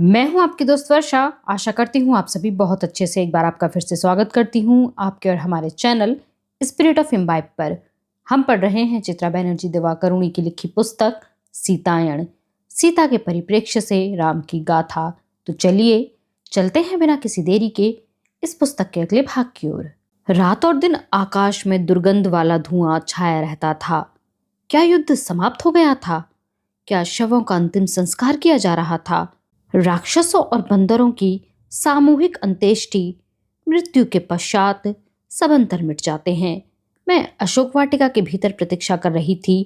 मैं हूं आपकी दोस्त वर्षा। आशा करती हूं आप सभी बहुत अच्छे से। एक बार आपका फिर से स्वागत करती हूं आपके और हमारे चैनल स्पिरिट ऑफ इम्बाइब पर। हम पढ़ रहे हैं चित्रा बनर्जी दिवाकरुणी की लिखी पुस्तक सीतायन, सीता के परिप्रेक्ष्य से राम की गाथा। तो चलिए चलते हैं बिना किसी देरी के इस पुस्तक के अगले भाग की ओर। रात और दिन आकाश में दुर्गंध वाला धुआं छाया रहता था। क्या युद्ध समाप्त हो गया था? क्या शवों का अंतिम संस्कार किया जा रहा था? राक्षसों और बंदरों की सामूहिक अंत्येष्टि, मृत्यु के पश्चात सब अंतर मिट जाते हैं। मैं अशोक वाटिका के भीतर प्रतीक्षा कर रही थी।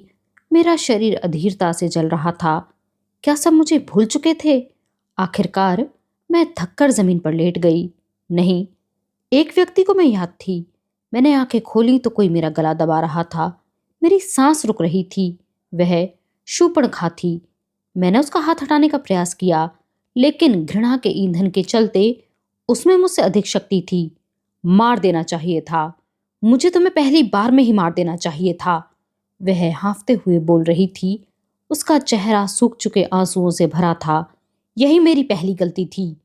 मेरा शरीर अधीरता से जल रहा था। क्या सब मुझे भूल चुके थे? आखिरकार मैं थककर जमीन पर लेट गई। नहीं, एक व्यक्ति को मैं याद थी। मैंने आंखें खोली तो कोई मेरा गला दबा रहा था। मेरी सांस रुक रही थी। वह शूर्पणखा थी। मैंने उसका हाथ हटाने का प्रयास किया, लेकिन घृणा के ईंधन के चलते उसमें मुझसे अधिक शक्ति थी। मार देना चाहिए था। मुझे तुम्हें पहली बार में ही मार देना चाहिए था। वह हाँफते हुए बोल रही थी। उसका चेहरा सूख चुके आंसुओं से भरा था। यही मेरी पहली गलती थी,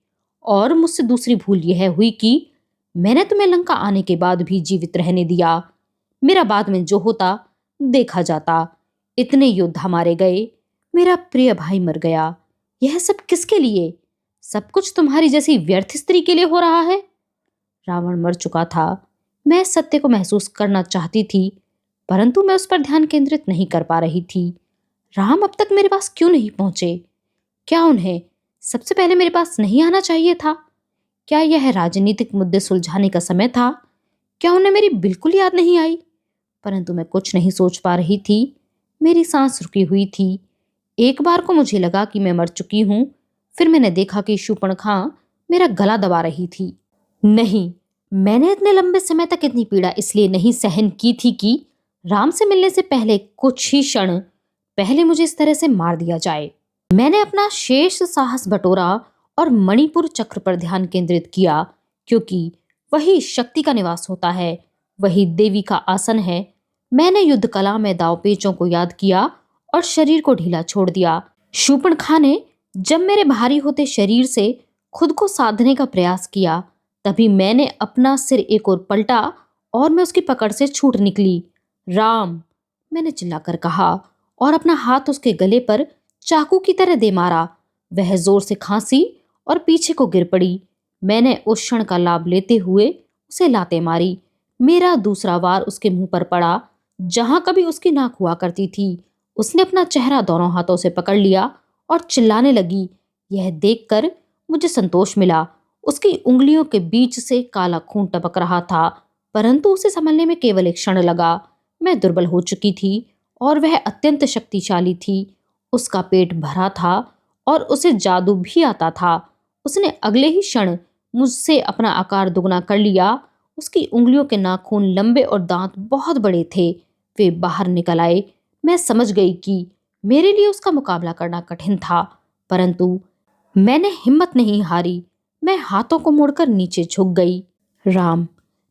और मुझसे दूसरी भूल यह हुई कि मैंने तुम्हें लंका आने के बाद भी जीवित रहने दिया। मेरा बाद में जो होता देखा जाता। इतने योद्धा मारे गए, मेरा प्रिय भाई मर गया। यह सब किसके लिए? सब कुछ तुम्हारी जैसी व्यर्थ स्त्री के लिए हो रहा है। रावण मर चुका था। मैं सत्य को महसूस करना चाहती थी, परंतु मैं उस पर ध्यान केंद्रित नहीं कर पा रही थी। राम अब तक मेरे पास क्यों नहीं पहुंचे? क्या उन्हें सबसे पहले मेरे पास नहीं आना चाहिए था? क्या यह राजनीतिक मुद्दे सुलझाने का समय था? क्या उन्हें मेरी बिल्कुल याद नहीं आई? परंतु मैं कुछ नहीं सोच पा रही थी। मेरी सांस रुकी हुई थी। एक बार को मुझे लगा कि मैं मर चुकी हूं। फिर मैंने देखा कि शूर्पणखा मेरा गला दबा रही थी। नहीं, मैंने इतने लंबे समय तक इतनी पीड़ा इसलिए नहीं सहन की थी कि राम से मिलने से पहले कुछ ही क्षण पहले मुझे इस तरह से मार दिया जाए। मैंने अपना शेष साहस बटोरा और मणिपुर चक्र पर ध्यान केंद्रित किया, क्योंकि वही शक्ति का निवास होता है, वही देवी का आसन है। मैंने युद्ध कला में दावपेचों को याद किया और शरीर को ढीला छोड़ दिया। शूर्पणखा ने जब मेरे भारी होते शरीर से खुद को साधने का प्रयास किया, तभी मैंने अपना सिर एक ओर पलटा और मैं उसकी पकड़ से छूट निकली। राम, मैंने चिल्लाकर कहा और अपना हाथ उसके गले पर चाकू की तरह दे मारा। वह जोर से खांसी और पीछे को गिर पड़ी। मैंने उस क्षण का लाभ लेते हुए उसे लाते मारी। मेरा दूसरा वार उसके मुंह पर पड़ा, जहां कभी उसकी नाक हुआ करती थी। उसने अपना चेहरा दोनों हाथों से पकड़ लिया और चिल्लाने लगी। यह देखकर मुझे संतोष मिला। उसकी उंगलियों के बीच से काला खून टपक रहा था, परंतु उसे संभलने में केवल एक क्षण लगा। मैं दुर्बल हो चुकी थी और वह अत्यंत शक्तिशाली थी। उसका पेट भरा था और उसे जादू भी आता था। उसने अगले ही क्षण मुझसे अपना आकार दुगना कर लिया। उसकी उंगलियों के नाखून लंबे और दांत बहुत बड़े थे। वे बाहर निकल आए। मैं समझ गई कि मेरे लिए उसका मुकाबला करना कठिन था, परंतु मैंने हिम्मत नहीं हारी। मैं हाथों को मोड़कर नीचे झुक गई। राम,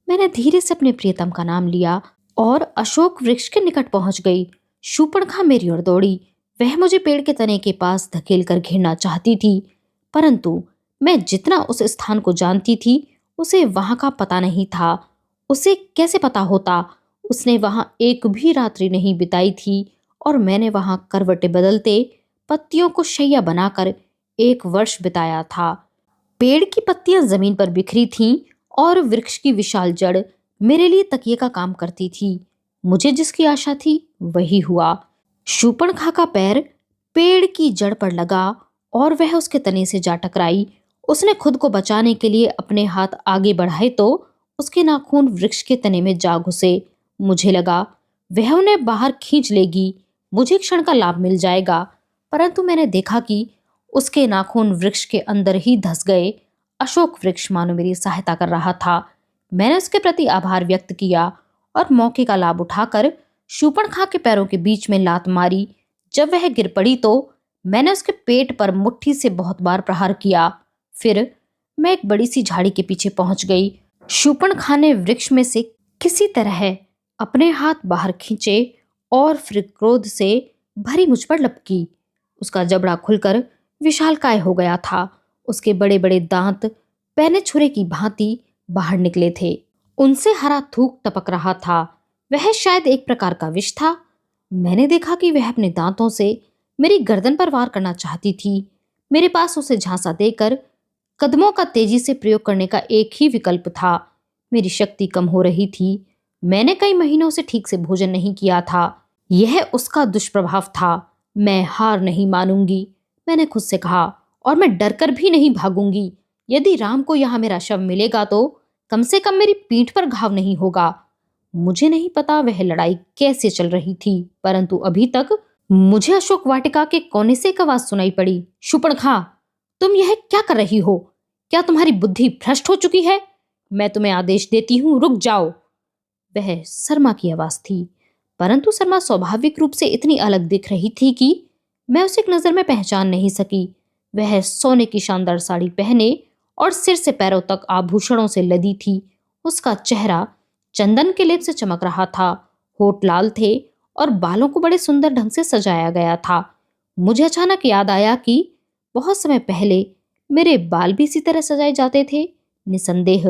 मैंने धीरे से अपने प्रियतम का नाम लिया और अशोक वृक्ष के निकट पहुंच गई। शूर्पणखा मेरी ओर दौड़ी। वह मुझे पेड़ के तने के पास धकेल कर घेरना चाहती थी, परंतु मैं जितना उस स्थान को जानती थी, उसे वहां का पता नहीं था। उसे कैसे पता होता? उसने वहां एक भी रात्रि नहीं बिताई थी और मैंने वहां करवटें बदलते, पत्तियों को शैया बनाकर 1 वर्ष बिताया था। पेड़ की पत्तियां जमीन पर बिखरी थीं और वृक्ष की विशाल जड़ मेरे लिए तकिए का काम करती थी। मुझे जिसकी आशा थी वही हुआ। शूर्पणखा का पैर पेड़ की जड़ पर लगा और वह उसके तने से जा टकराई। उसने खुद को बचाने के लिए अपने हाथ आगे बढ़ाए तो उसके नाखून वृक्ष के तने में जा घुसे। मुझे लगा वह उन्हें बाहर खींच लेगी, मुझे क्षण का लाभ मिल जाएगा, परंतु मैंने देखा कि उसके नाखून वृक्ष के अंदर ही धंस गए। अशोक वृक्ष मानो मेरी सहायता कर रहा था। मैंने उसके प्रति आभार व्यक्त किया और मौके का लाभ उठाकर शूर्पणखा के पैरों के बीच में लात मारी। जब वह गिर पड़ी तो मैंने उसके पेट पर मुट्ठी से बहुत बार प्रहार किया। फिर मैं एक बड़ी सी झाड़ी के पीछे पहुंच गई। शूर्पणखा ने वृक्ष में से किसी तरह अपने हाथ बाहर खींचे और फिर क्रोध से भरी मुझ पर लपकी। उसका जबड़ा खुलकर विशालकाय हो गया था उसके बड़े बड़े दांत पहने छुरे की भांति बाहर निकले थे। उनसे हरा थूक टपक रहा था। वह शायद एक प्रकार का विष था। मैंने देखा कि वह अपने दांतों से मेरी गर्दन पर वार करना चाहती थी। मेरे पास उसे झांसा देकर कदमों का तेजी से प्रयोग करने का एक ही विकल्प था। मेरी शक्ति कम हो रही थी। मैंने कई महीनों से ठीक से भोजन नहीं किया था। यह उसका दुष्प्रभाव था। मैं हार नहीं मानूंगी, मैंने खुद से कहा, और मैं डरकर भी नहीं भागूंगी। यदि राम को यहाँ मेरा शव मिलेगा तो कम से कम मेरी पीठ पर घाव नहीं होगा। मुझे नहीं पता वह लड़ाई कैसे चल रही थी, परंतु अभी तक मुझे अशोक वाटिका के कोने से एक आवाज सुनाई पड़ी। शूर्पणखा, तुम यह क्या कर रही हो? क्या तुम्हारी बुद्धि भ्रष्ट हो चुकी है? मैं तुम्हें आदेश देती हूँ, रुक जाओ। वह शर्मा की आवाज थी, परंतु शर्मा स्वाभाविक रूप से इतनी अलग दिख रही थी कि मैं उसे एक नजर में पहचान नहीं सकी। वह सोने की शानदार साड़ी पहने और सिर से पैरों तक आभूषणों से लदी थी। उसका चेहरा चंदन के लेप से चमक रहा था। होठ लाल थे और बालों को बड़े सुंदर ढंग से सजाया गया था। मुझे अचानक याद आया कि बहुत समय पहले मेरे बाल भी इसी तरह सजाए जाते थे। निसंदेह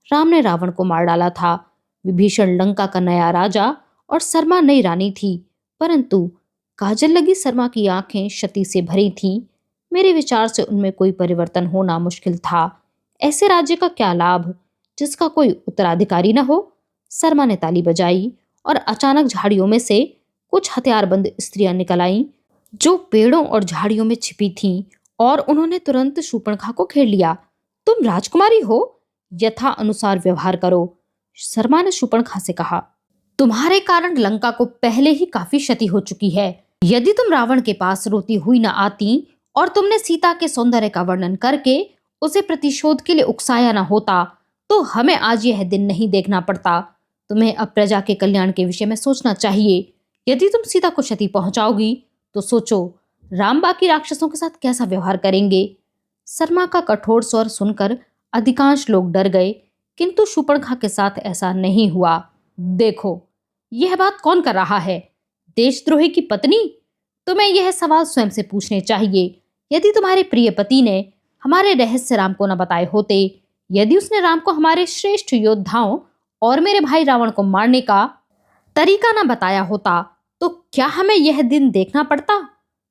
राम ने रावण को मार डाला था। विभीषण लंका का नया राजा और शर्मा नई रानी थी, परंतु काजल लगी शर्मा की आंखें क्षति से भरी थीं। मेरे विचार से उनमें कोई परिवर्तन होना मुश्किल था। ऐसे राज्य का क्या लाभ जिसका कोई उत्तराधिकारी न हो। शर्मा ने ताली बजाई और अचानक झाड़ियों में से कुछ हथियारबंद स्त्रियां निकल आईं, जो पेड़ों और झाड़ियों में छिपी थीं, और उन्होंने तुरंत शूर्पणखा को घेर लिया। तुम राजकुमारी हो, यथा अनुसार व्यवहार करो, शर्मा ने शूर्पणखा से कहा। तुम्हारे कारण लंका को पहले ही काफी क्षति हो चुकी है। यदि तुम रावण के पास रोती हुई न आती और तुमने सीता के सौंदर्य का वर्णन करके उसे प्रतिशोध के लिए उकसाया न होता, तो हमें आज यह दिन नहीं देखना पड़ता। तुम्हें अब प्रजा के कल्याण के विषय में सोचना चाहिए। यदि तुम सीता को क्षति पहुंचाओगी तो सोचो राम बाकी राक्षसों के साथ कैसा व्यवहार करेंगे। शर्मा का कठोर स्वर सुनकर अधिकांश लोग डर गए, किंतु शूर्पणखा के साथ ऐसा नहीं हुआ। देखो, यह बात कौन कर रहा है? देशद्रोही की पत्नी? तुम्हें यह सवाल स्वयं से पूछने चाहिए। यदि तुम्हारे प्रिय पति ने हमारे रहस्य राम को न बताए होते, यदि उसने राम को हमारे श्रेष्ठ योद्धाओं और मेरे भाई रावण को मारने का तरीका न बताया होता, तो क्या हमें यह दिन देखना पड़ता?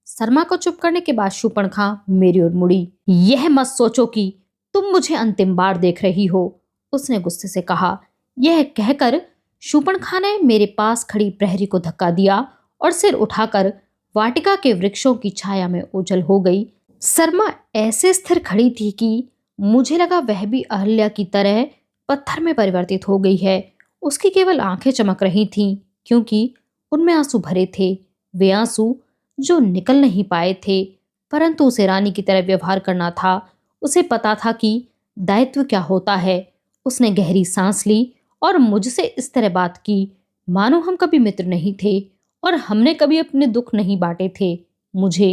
शर्मा को चुप करने के बाद शूर्पणखा मेरी ओर मुड़ी। यह मत सोचो कि तुम मुझे अंतिम बार देख रही हो, उसने गुस्से से कहा। यह कहकर शूर्पणखा ने मेरे पास खड़ी प्रहरी को धक्का दिया और सिर उठाकर वाटिका के वृक्षों की छाया में ओझल हो गई। शर्मा ऐसे स्थिर खड़ी थी कि मुझे लगा वह भी अहल्या की तरह पत्थर में परिवर्तित हो गई है। उसकी केवल आंखें चमक रही थीं, क्योंकि उनमें आंसू भरे थे। वे आंसू जो निकल नहीं पाए थे, परंतु उसे रानी की तरह व्यवहार करना था। उसे पता था कि दायित्व क्या होता है। उसने गहरी सांस ली और मुझसे इस तरह बात की मानो हम कभी मित्र नहीं थे और हमने कभी अपने दुख नहीं बांटे थे। मुझे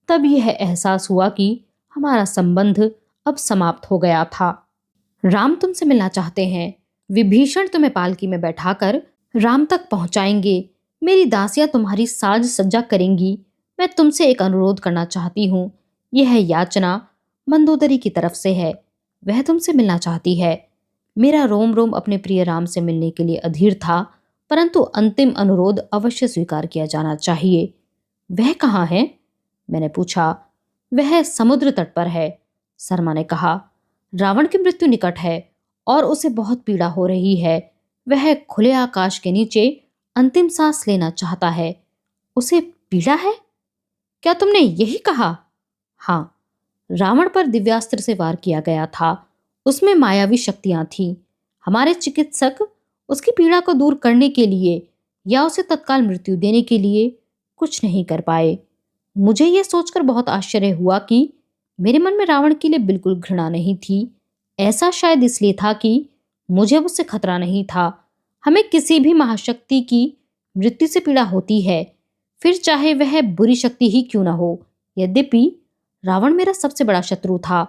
तब यह एहसास हुआ कि हमारा संबंध अब समाप्त हो गया था। राम तुमसे मिलना चाहते हैं। विभीषण तुम्हें पालकी में बैठाकर राम तक पहुंचाएंगे। मेरी दासियां तुम्हारी साज सज्जा करेंगी। मैं तुमसे एक अनुरोध करना चाहती हूँ। यह याचना मंदोदरी की तरफ से है। वह तुमसे मिलना चाहती है। मेरा रोम रोम अपने प्रिय राम से मिलने के लिए अधीर था, परंतु अंतिम अनुरोध अवश्य स्वीकार किया जाना चाहिए। वह कहाँ है? मैंने पूछा। वह समुद्र तट पर है, शर्मा ने कहा। रावण की मृत्यु निकट है और उसे बहुत पीड़ा हो रही है। वह खुले आकाश के नीचे अंतिम सांस लेना चाहता है। उसे पीड़ा है? क्या तुमने यही कहा? हाँ, रावण पर दिव्यास्त्र से वार किया गया था। उसमें मायावी शक्तियां थीं। हमारे चिकित्सक उसकी पीड़ा को दूर करने के लिए या उसे तत्काल मृत्यु देने के लिए कुछ नहीं कर पाए। मुझे यह सोचकर बहुत आश्चर्य हुआ कि मेरे मन में रावण के लिए बिल्कुल घृणा नहीं थी। ऐसा शायद इसलिए था कि मुझे उससे खतरा नहीं था। हमें किसी भी महाशक्ति की मृत्यु से पीड़ा होती है, फिर चाहे वह बुरी शक्ति ही क्यों ना हो। यद्यपि रावण मेरा सबसे बड़ा शत्रु था,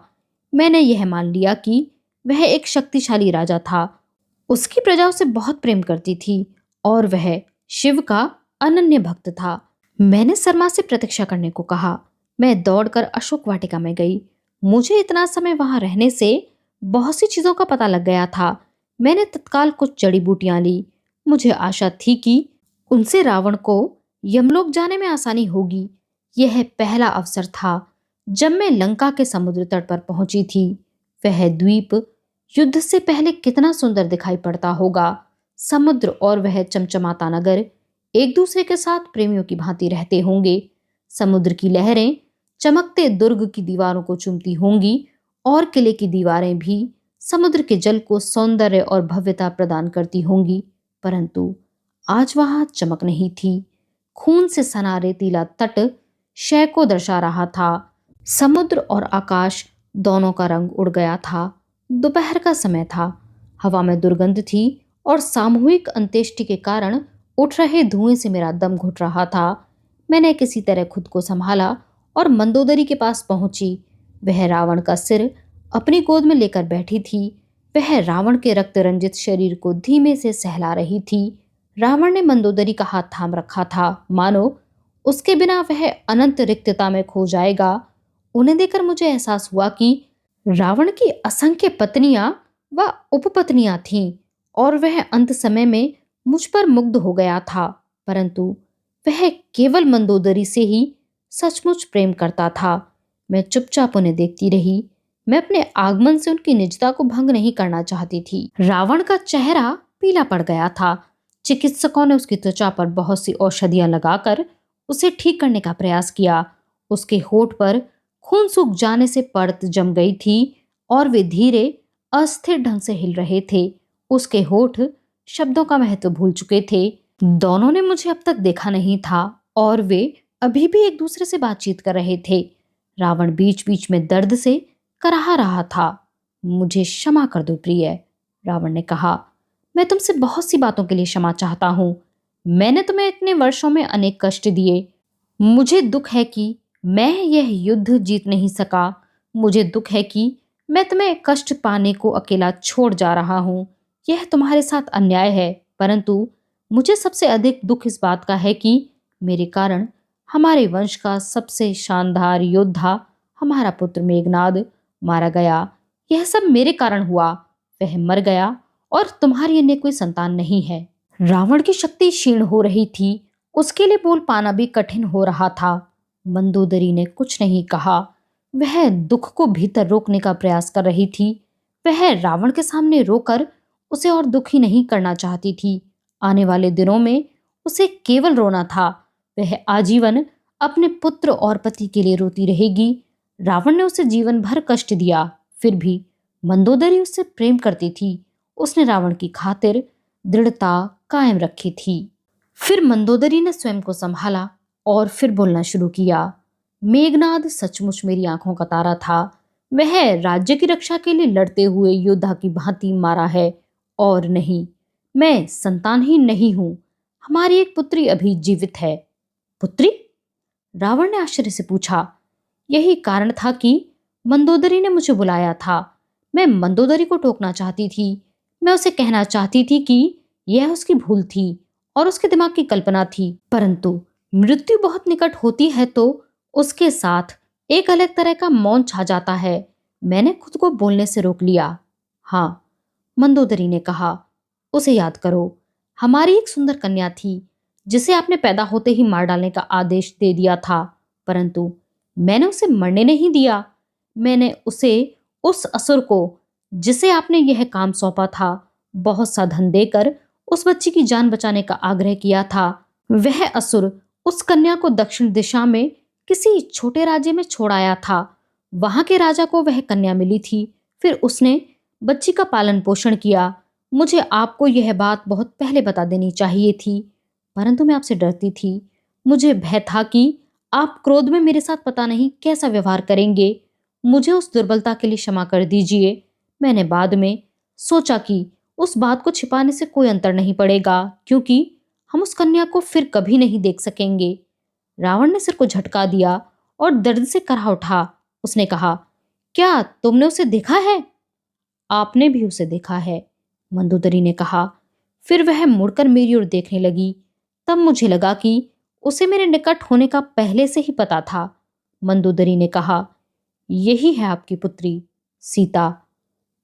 मैंने यह मान लिया कि वह एक शक्तिशाली राजा था। उसकी प्रजा उसे बहुत प्रेम करती थी और वह शिव का अनन्य भक्त था। मैंने शर्मा से प्रतीक्षा करने को कहा। मैं दौड़कर अशोक वाटिका में गई। मुझे इतना समय वहां रहने से बहुत सी चीजों का पता लग गया था। मैंने तत्काल कुछ जड़ी बूटियां ली। मुझे आशा थी कि उनसे रावण को यमलोक जाने में आसानी होगी। यह पहला अवसर था जब मैं लंका के समुद्र तट पर पहुंची थी। वह द्वीप युद्ध से पहले कितना सुंदर दिखाई पड़ता होगा। समुद्र और वह चमचमाता नगर एक दूसरे के साथ प्रेमियों की भांति रहते होंगे। समुद्र की लहरें चमकते दुर्ग की दीवारों को चूमती होंगी और किले की दीवारें भी समुद्र के जल को सौंदर्य और भव्यता प्रदान करती होंगी। परंतु आज वहां चमक नहीं थी। खून से सना रेतीला तट क्षय को दर्शा रहा था। समुद्र और आकाश दोनों का रंग उड़ गया था। दोपहर का समय था। हवा में दुर्गंध थी और सामूहिक अंत्येष्टि के कारण उठ रहे धुएं से मेरा दम घुट रहा था। मैंने किसी तरह खुद को संभाला और मंदोदरी के पास पहुंची। वह रावण का सिर अपनी गोद में लेकर बैठी थी। वह रावण के रक्त रंजित शरीर को धीमे से सहला रही थी। रावण ने मंदोदरी का हाथ थाम रखा था, मानो उसके बिना वह अनंत रिक्तता में खो जाएगा। उन्हें देखकर मुझे एहसास हुआ कि रावण की असंख्य पत्नियां व उपपत्नियां थीं और वह अंत समय में मुझ पर मुग्ध हो गया था। परंतु वह केवल मंदोदरी से ही सचमुच प्रेम करता था। मैं चुपचाप उन्हें देखती रही। मैं अपने आगमन से उनकी निजता को भंग नहीं करना चाहती थी। रावण का चेहरा पीला पड़ गया था। चिकित्सकों ने उसकी त्वचा पर बहुत सी औषधियां लगाकर उसे ठीक करने का प्रयास किया। उसके होठ पर खून सूख जाने से परत जम गई थी और वे धीरे अस्थिर ढंग से हिल रहे थे। उसके होठ शब्दों का महत्व भूल चुके थे। दोनों ने मुझे अब तक देखा नहीं था और वे अभी भी एक दूसरे से बातचीत कर रहे थे। रावण बीच बीच में दर्द से कराह रहा था। मुझे क्षमा कर दो प्रिय, रावण ने कहा। मैं तुमसे बहुत सी बातों के लिए क्षमा चाहता हूँ। मैंने तुम्हें इतने वर्षों में अनेक कष्ट दिए। मुझे दुख है कि मैं यह युद्ध जीत नहीं सका। मुझे दुख है कि मैं तुम्हें कष्ट पाने को अकेला छोड़ जा रहा हूँ। यह तुम्हारे साथ अन्याय है, परंतु मुझे सबसे अधिक दुख इस बात का है कि मेरे कारण हमारे वंश का सबसे शानदार योद्धा, हमारा पुत्र मेघनाद, मारा गया। यह सब मेरे कारण हुआ। वह मर गया और तुम्हारी अन्य कोई संतान नहीं है। रावण की शक्ति क्षीण हो रही थी। उसके लिए बोल पाना भी कठिन हो रहा था। मंदोदरी ने कुछ नहीं कहा। वह दुख को भीतर रोकने का प्रयास कर रही थी। वह रावण के सामने रोकर उसे और दुखी नहीं करना चाहती थी। आने वाले दिनों में उसे केवल रोना था। वह आजीवन अपने पुत्र और पति के लिए रोती रहेगी। रावण ने उसे जीवन भर कष्ट दिया, फिर भी मंदोदरी उससे प्रेम करती थी। उसने रावण की खातिर दृढ़ता कायम रखी थी। फिर मंदोदरी ने स्वयं को संभाला और फिर बोलना शुरू किया। मेघनाद सचमुच मेरी आंखों का तारा था। वह राज्य की रक्षा के लिए लड़ते हुए योद्धा की भांति मारा है। और नहीं, मैं संतानहीन नहीं हूं। हमारी एक पुत्री अभी जीवित है। पुत्री? रावण ने आश्चर्य से पूछा। यही कारण था कि मंदोदरी ने मुझे बुलाया था। मैं मंदोदरी को टोकना चाहती थी। मैं उसे कहना चाहती थी कि यह उसकी भूल थी और उसके दिमाग की कल्पना थी। परंतु मृत्यु बहुत निकट होती है तो उसके साथ एक अलग तरह का मौन छा जाता है। मैंने खुद को बोलने से रोक लिया। हाँ, मंदोदरी ने कहा, उसे याद करो। हमारी एक सुंदर कन्या थी जिसे आपने पैदा होते ही मार डालने का आदेश दे दिया था, परंतु मैंने उसे मरने नहीं दिया। मैंने उसे, उस असुर को जिसे आपने यह काम सौंपा था, बहुत सा धन देकर उस बच्ची की जान बचाने का आग्रह किया था। वह असुर उस कन्या को दक्षिण दिशा में किसी छोटे राज्य में छोड़ आया था। वहां के राजा को वह कन्या मिली थी। फिर उसने बच्ची का पालन पोषण किया। मुझे आपको यह बात बहुत पहले बता देनी चाहिए थी, परंतु मैं आपसे डरती थी। मुझे भय था कि आप क्रोध में मेरे साथ पता नहीं कैसा व्यवहार करेंगे। मुझे उस दुर्बलता के लिए क्षमा कर दीजिए। मैंने बाद में सोचा कि उस बात को छिपाने से कोई अंतर नहीं पड़ेगा, क्योंकि हम उस कन्या को फिर कभी नहीं देख सकेंगे। रावण ने सिर को झटका दिया और दर्द से कराह उठा। उसने कहा, क्या तुमने उसे देखा है? आपने भी उसे देखा है, मंदोदरी ने कहा। फिर वह मुड़कर मेरी ओर देखने लगी। तब मुझे लगा कि उसे मेरे निकट होने का पहले से ही पता था। मंदोदरी ने कहा, यही है आपकी पुत्री सीता।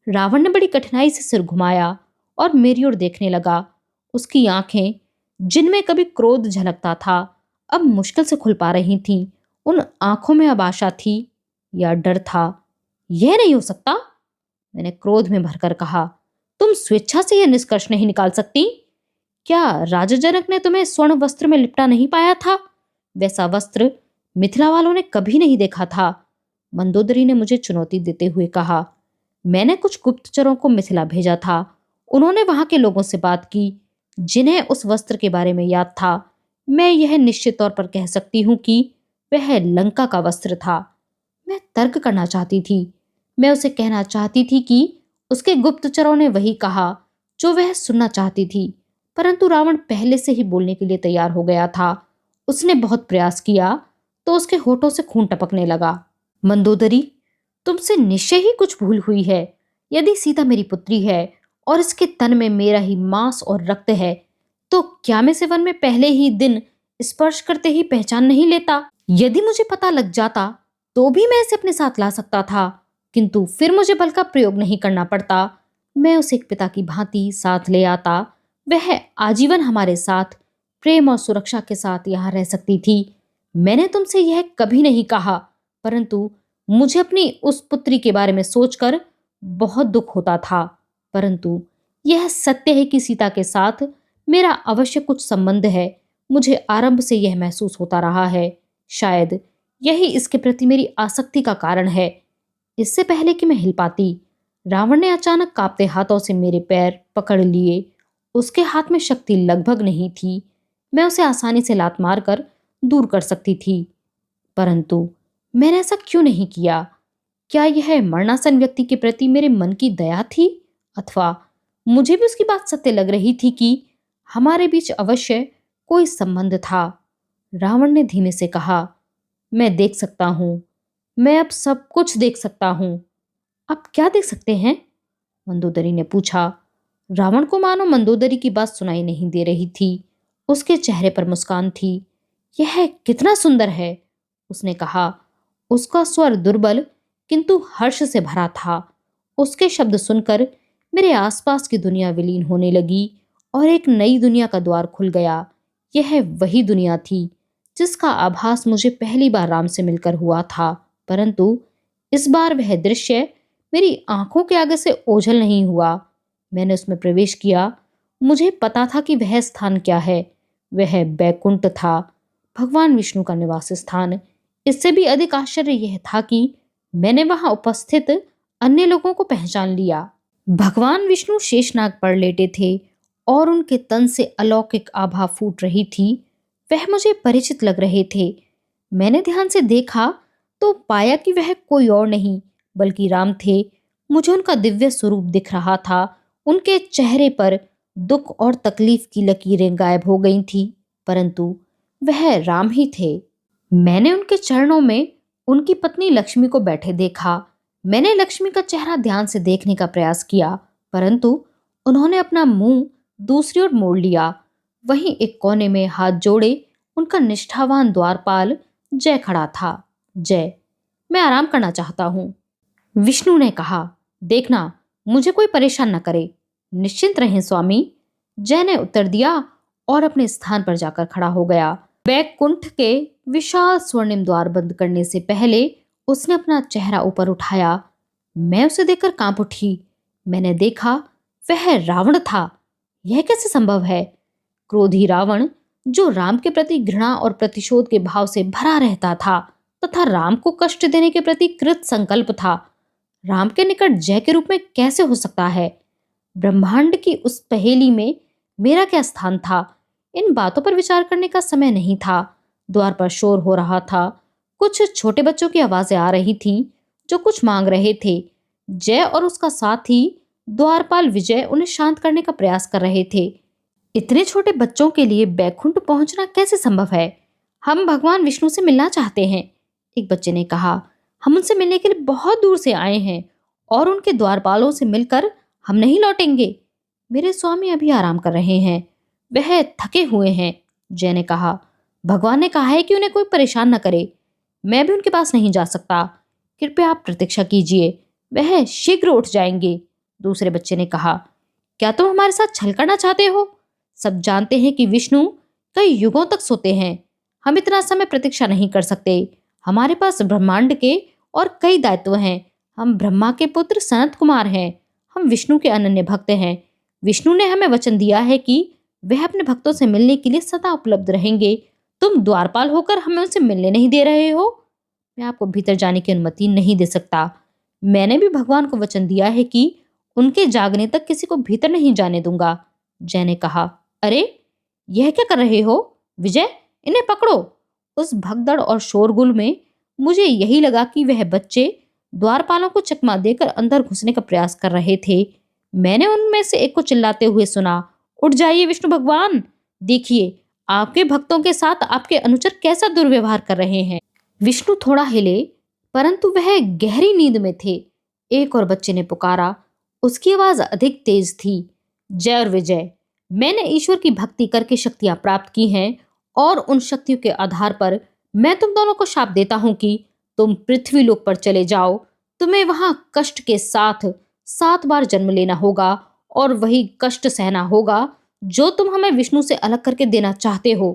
रावण ने बड़ी कठिनाई से सिर घुमाया और मेरी ओर देखने लगा। उसकी आंखें, जिनमें कभी क्रोध झलकता था, अब मुश्किल से खुल पा रही थीं। उन आंखों में अब आशा थी या डर था? यह नहीं हो सकता, मैंने क्रोध में भरकर कहा। तुम स्वेच्छा से यह निष्कर्ष नहीं निकाल सकती? क्या राजा जनक ने तुम्हें स्वर्ण वस्त्र में लिपटा नहीं पाया था? वैसा वस्त्र मिथिला वालों ने कभी नहीं देखा था। मंदोदरी ने मुझे चुनौती देते हुए कहा। मैंने कुछ गुप्तचरों को मिथिला भेजा था। उन्होंने वहां के लोगों से बात की जिन्हें उस वस्त्र के बारे में याद था। मैं यह निश्चित तौर पर कह सकती हूँ कि वह लंका का वस्त्र था। मैं तर्क करना चाहती थी। मैं उसे कहना चाहती थी कि उसके गुप्तचरों ने वही कहा जो वह सुनना चाहती थी, परंतु रावण पहले से ही बोलने के लिए तैयार हो गया था। उसने बहुत प्रयास किया तो उसके होठों से खून टपकने लगा। मंदोदरी, तुमसे निश्चय ही कुछ भूल हुई है। यदि सीता मेरी पुत्री है और इसके तन में मेरा ही मांस और रक्त है, तो क्या मैं इसे वन में पहले ही दिन स्पर्श करते ही पहचान नहीं लेता? यदि मुझे पता लग जाता तो भी मैं इसे अपने साथ ला सकता था, किंतु फिर मुझे बल का प्रयोग नहीं करना पड़ता। मैं उसे एक पिता की भांति साथ ले आता। वह आजीवन हमारे साथ प्रेम और सुरक्षा के साथ यहाँ रह सकती थी। मैंने तुमसे यह कभी नहीं कहा, परंतु मुझे अपनी उस पुत्री के बारे में सोचकर बहुत दुख होता था। परंतु यह सत्य है कि सीता के साथ मेरा अवश्य कुछ संबंध है। मुझे आरंभ से यह महसूस होता रहा है। शायद यही इसके प्रति मेरी आसक्ति का कारण है। इससे पहले कि मैं हिल पाती, रावण ने अचानक कांपते हाथों से मेरे पैर पकड़ लिए। उसके हाथ में शक्ति लगभग नहीं थी। मैं उसे आसानी से लात मारकर दूर कर सकती थी, परंतु मैंने ऐसा क्यों नहीं किया? क्या यह मरणासन व्यक्ति के प्रति मेरे मन की दया थी, अथवा मुझे भी उसकी बात सत्य लग रही थी कि हमारे बीच अवश्य कोई संबंध था? रावण ने धीमे से कहा, मैं देख सकता हूं, मैं अब सब कुछ देख सकता हूं। आप क्या देख सकते हैं? मंदोदरी ने पूछा। रावण को मानो मंदोदरी की बात सुनाई नहीं दे रही थी। उसके चेहरे पर मुस्कान थी। यह कितना सुंदर है, उसने कहा। उसका स्वर दुर्बल किंतु हर्ष से भरा था। उसके शब्द सुनकर मेरे आसपास की दुनिया विलीन होने लगी और एक नई दुनिया का द्वार खुल गया। यह वही दुनिया थी जिसका आभास मुझे पहली बार राम से मिलकर हुआ था, परंतु इस बार वह दृश्य मेरी आंखों के आगे से ओझल नहीं हुआ। मैंने उसमें प्रवेश किया। मुझे पता था कि वह स्थान क्या है। वह बैकुंठ था, भगवान विष्णु का निवास स्थान। इससे भी अधिक आश्चर्य यह था कि मैंने वहां उपस्थित अन्य लोगों को पहचान लिया। भगवान विष्णु शेषनाग पर लेटे थे और उनके तन से अलौकिक आभा फूट रही थी। वह मुझे परिचित लग रहे थे। मैंने ध्यान से देखा तो पाया कि वह कोई और नहीं बल्कि राम थे। मुझे उनका दिव्य स्वरूप दिख रहा था। उनके चेहरे पर दुख और तकलीफ की लकीरें गायब हो गई थी, परंतु वह राम ही थे। मैंने उनके चरणों में उनकी पत्नी लक्ष्मी को बैठे देखा। मैंने लक्ष्मी का चेहरा ध्यान से देखने का प्रयास किया, परंतु उन्होंने अपना मुंह दूसरी ओर मोड़ लिया। वहीं एक कोने में हाथ जोड़े उनका निष्ठावान द्वारपाल जय खड़ा था। जय, मैं आराम करना चाहता हूँ, विष्णु ने कहा। देखना, मुझे कोई परेशान न करे। निश्चिंत रहें स्वामी, जय ने उत्तर दिया और अपने स्थान पर जाकर खड़ा हो गया। बैकुंठ के विशाल स्वर्णिम द्वार बंद करने से पहले उसने अपना चेहरा ऊपर उठाया। मैं उसे देखकर कांप उठी। मैंने देखा वह रावण था। यह कैसे संभव है? क्रोधी रावण, जो राम के प्रति घृणा और प्रतिशोध के भाव से भरा रहता था तथा राम को कष्ट देने के प्रति कृत संकल्प था, राम के निकट जय के रूप में कैसे हो सकता है? ब्रह्मांड की उस पहेली में मेरा क्या स्थान था? इन बातों पर विचार करने का समय नहीं था। द्वार पर शोर हो रहा था। कुछ छोटे बच्चों की आवाजें आ रही थीं जो कुछ मांग रहे थे। जय और उसका साथी द्वारपाल विजय उन्हें शांत करने का प्रयास कर रहे थे। इतने छोटे बच्चों के लिए बैकुंठ पहुंचना कैसे संभव है? हम भगवान विष्णु से मिलना चाहते हैं, एक बच्चे ने कहा। हम उनसे मिलने के लिए बहुत दूर से आए हैं और उनके द्वारपालों से मिलकर हम नहीं लौटेंगे। मेरे स्वामी अभी आराम कर रहे हैं, वह थके हुए हैं, जय ने कहा। भगवान ने कहा है कि उन्हें कोई परेशान न करे। मैं भी उनके पास नहीं जा सकता। कृपया आप प्रतीक्षा कीजिए, वह शीघ्र उठ जाएंगे। दूसरे बच्चे ने कहा, क्या तुम हमारे साथ छल करना चाहते हो? सब जानते हैं कि विष्णु कई युगों तक सोते हैं। हम इतना समय प्रतीक्षा नहीं कर सकते। हमारे पास ब्रह्मांड के और कई दायित्व हैं। हम ब्रह्मा के पुत्र सनत कुमार हैं। हम विष्णु के अनन्य भक्त हैं। विष्णु ने हमें वचन दिया है कि वह अपने भक्तों से मिलने के लिए सदा उपलब्ध रहेंगे। तुम द्वारपाल होकर हमें उनसे मिलने नहीं दे रहे हो। मैं आपको भीतर जाने की अनुमति नहीं दे सकता। मैंने भी भगवान को वचन दिया है कि उनके जागने तक किसी को भीतर नहीं जाने दूंगा। जय ने कहा, अरे यह क्या कर रहे हो विजय? इन्हें पकड़ो। उस भगदड़ और शोरगुल में मुझे यही लगा कि वह बच्चे द्वारपालों को चकमा देकर अंदर घुसने का प्रयास कर रहे थे। मैंने उनमें से एक को चिल्लाते हुए सुना, उठ जाइए विष्णु भगवान, देखिए आपके भक्तों के साथ आपके अनुचर कैसा दुर्व्यवहार कर रहे हैं। विष्णु थोड़ा हिले, परंतु वह गहरी नींद में थे। एक और बच्चे ने पुकारा, उसकी आवाज अधिक तेज थी, जय और विजय, मैंने ईश्वर की भक्ति करके शक्तियां प्राप्त की हैं और उन शक्तियों के आधार पर मैं तुम दोनों को शाप देता हूं कि तुम पृथ्वी लोक पर चले जाओ। तुम्हें वहां कष्ट के साथ 7 बार जन्म लेना होगा और वही कष्ट सहना होगा जो तुम हमें विष्णु से अलग करके देना चाहते हो।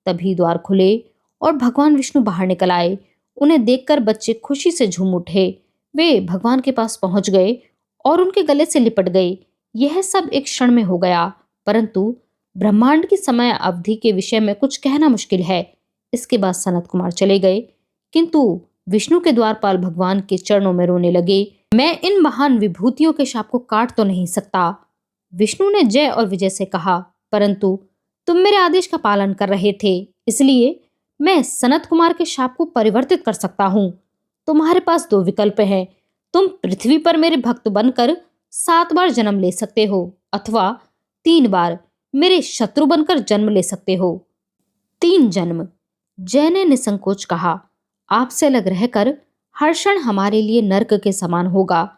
तभी द्वार खुले और भगवान विष्णु बाहर निकल आए। उन्हें देखकर बच्चे खुशी से झूम उठे। वे भगवान के पास पहुंच गए और उनके गले से लिपट गए। यह सब एक क्षण में हो गया, परंतु ब्रह्मांड की समय अवधि के विषय में कुछ कहना मुश्किल है। इसके बाद सनत कुमार चले गए, किंतु विष्णु के द्वारपाल भगवान के चरणों में रोने लगे। मैं इन महान विभूतियों के शाप को काट तो नहीं सकता। विष्णु ने जय और विजय से कहा, परंतु तुम मेरे आदेश का पालन कर रहे थे, इसलिए मैं सनत कुमार के शाप को परिवर्तित कर सकता हूँ। तुम्हारे पास 2 विकल्प हैं। तुम पृथ्वी पर मेरे भक्त बनकर 7 बार जन्म ले सकते हो, अथवा 3 बार मेरे शत्रु बनकर जन्म ले सकते हो। 3 जन्म, जय ने निसंकोच कहा। आपसे अलग रहकर हर क्षण हमारे लिए नर्क के समान होगा।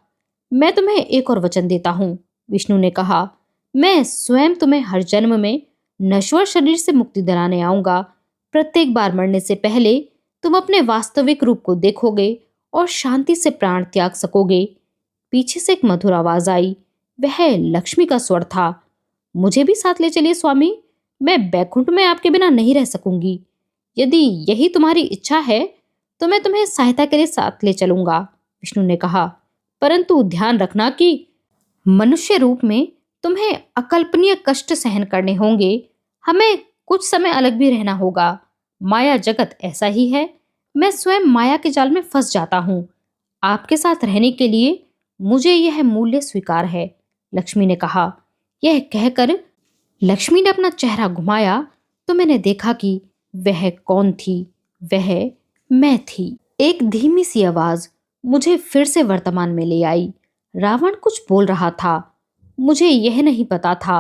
मैं तुम्हें एक और वचन देता हूँ, विष्णु ने कहा। मैं स्वयं तुम्हें हर जन्म में नश्वर शरीर से मुक्ति दिलाने आऊंगा। प्रत्येक बार मरने से पहले तुम अपने वास्तविक रूप को देखोगे और शांति से प्राण त्याग सकोगे। पीछे से एक मधुर आवाज आई। वह लक्ष्मी का स्वर था। मुझे भी साथ ले चलिए स्वामी, मैं बैकुंठ में आपके बिना नहीं रह सकूंगी। यदि यही तुम्हारी इच्छा है तो मैं तुम्हें सहायता के लिए साथ ले चलूंगा, विष्णु ने कहा। परंतु ध्यान रखना कि मनुष्य रूप में तुम्हें अकल्पनीय कष्ट सहन करने होंगे। हमें कुछ समय अलग भी रहना होगा। माया जगत ऐसा ही है। मैं स्वयं माया के जाल में फंस जाता हूँ। आपके साथ रहने के लिए मुझे यह मूल्य स्वीकार है, लक्ष्मी ने कहा। यह कहकर लक्ष्मी ने अपना चेहरा घुमाया तो मैंने देखा कि वह कौन थी। वह मैं थी। एक धीमी सी आवाज मुझे फिर से वर्तमान में ले आई। रावण कुछ बोल रहा था। मुझे यह नहीं पता था।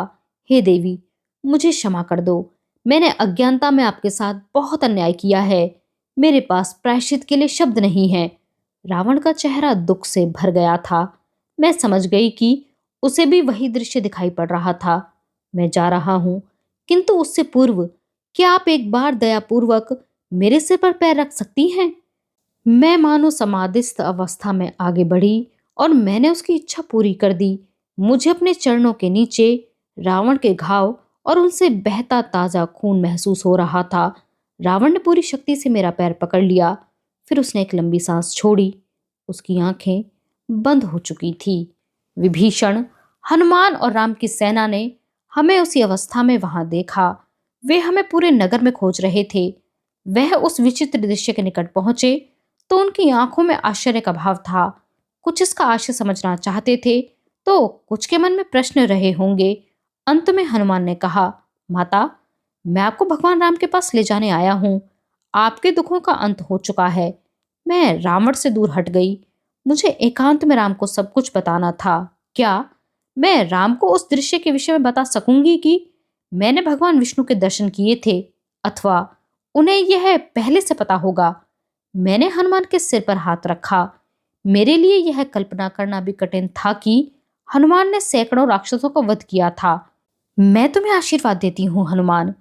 हे देवी, मुझे क्षमा कर दो। मैंने अज्ञानता में आपके साथ बहुत अन्याय किया है। मेरे पास प्रायश्चित के लिए शब्द नहीं है। रावण का चेहरा दुख से भर गया था। मैं समझ गई कि उसे भी वही दृश्य दिखाई पड़ रहा था। मैं जा रहा हूं, किंतु उससे पूर्व क्या आप एक बार दयापूर्वक मेरे सिर पर पैर रख सकती हैं? मैं मानो समाधिस्थ अवस्था में आगे बढ़ी और मैंने उसकी इच्छा पूरी कर दी। मुझे अपने चरणों के नीचे रावण के घाव और उनसे बहता ताजा खून महसूस हो रहा था। रावण ने पूरी शक्ति से मेरा पैर पकड़ लिया। फिर उसने एक लंबी सांस छोड़ी। उसकी आंखें बंद हो चुकी थी। विभीषण, हनुमान और राम की सेना ने हमें उसी अवस्था में वहां देखा। वे हमें पूरे नगर में खोज रहे थे। वह उस विचित्र दृश्य के निकट पहुंचे तो उनकी आंखों में आश्चर्य का भाव था। कुछ इसका आशय समझना चाहते थे तो कुछ के मन में प्रश्न रहे होंगे। अंत में हनुमान ने कहा, माता, मैं आपको भगवान राम के पास ले जाने आया हूँ। आपके दुखों का अंत हो चुका है। मैं रावण से दूर हट गई। मुझे एकांत में राम को सब कुछ बताना था। क्या मैं राम को उस दृश्य के विषय में बता सकूंगी कि मैंने भगवान विष्णु के दर्शन किए थे, अथवा उन्हें यह पहले से पता होगा? मैंने हनुमान के सिर पर हाथ रखा। मेरे लिए यह कल्पना करना भी कठिन था कि हनुमान ने सैकड़ों राक्षसों का वध किया था। मैं तुम्हें आशीर्वाद देती हूँ हनुमान।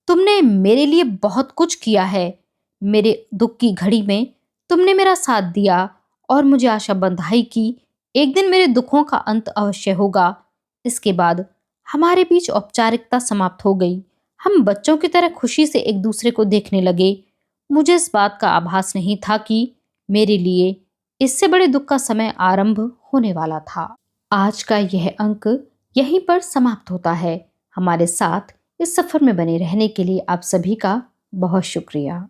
तुमने मेरे लिए बहुत कुछ किया है। मेरे दुख की घड़ी में तुमने मेरा साथ दिया और मुझे आशा बंधाई कि एक दिन मेरे दुखों का अंत अवश्य होगा। इसके बाद हमारे बीच औपचारिकता समाप्त हो गई। हम बच्चों की तरह खुशी से एक दूसरे को देखने लगे। मुझे इस बात का आभास नहीं था कि मेरे लिए इससे बड़े दुख का समय आरंभ होने वाला था। आज का यह अंक यहीं पर समाप्त होता है। हमारे साथ इस सफर में बने रहने के लिए आप सभी का बहुत शुक्रिया।